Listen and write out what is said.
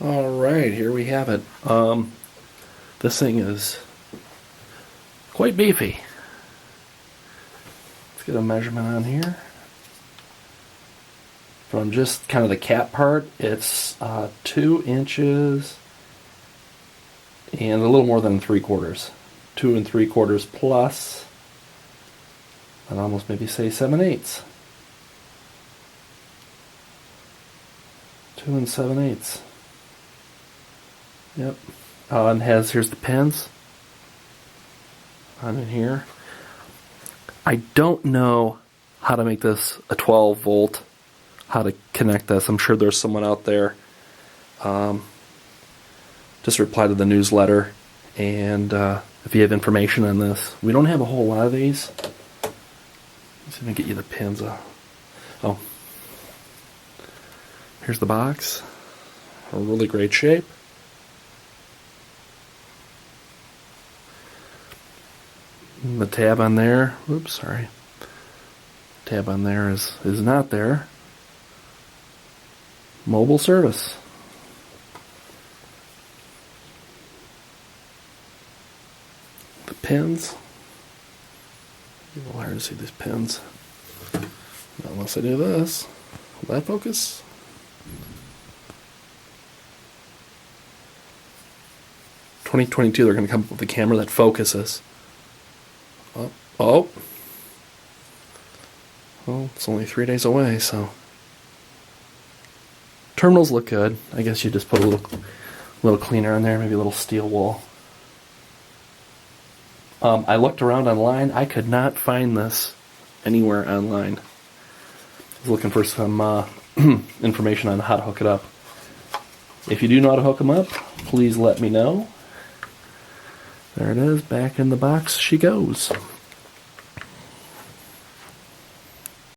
Alright, here we have it. This thing is quite beefy. Let's get a measurement on here. From just kind of the cap part, it's 2 inches and a little more than 3/4. 2 3/4 plus, I'd almost maybe say 7/8. 2 7/8. Yep. And here's the pins on in here. I don't know how to make this a 12 volt, how to connect this. I'm sure there's someone out there. Just reply to the newsletter, and if you have information on this. We don't have a whole lot of these. Let's see if I can get you the pins. Oh, here's the box. A really great shape. The tab on there, oops, sorry. Tab on there is not there. Mobile service. The pins. A little hard to see these pins. Not unless I do this. Will that focus? "2022, they're going to come up with a camera that focuses." Oh. Well, it's only 3 days away, so. Terminals look good. I guess you just put a little cleaner on there, maybe a little steel wool. I looked around online. I could not find this anywhere online. I was looking for some information on how to hook it up. If you do know how to hook them up, please let me know. There it is, back in the box she goes.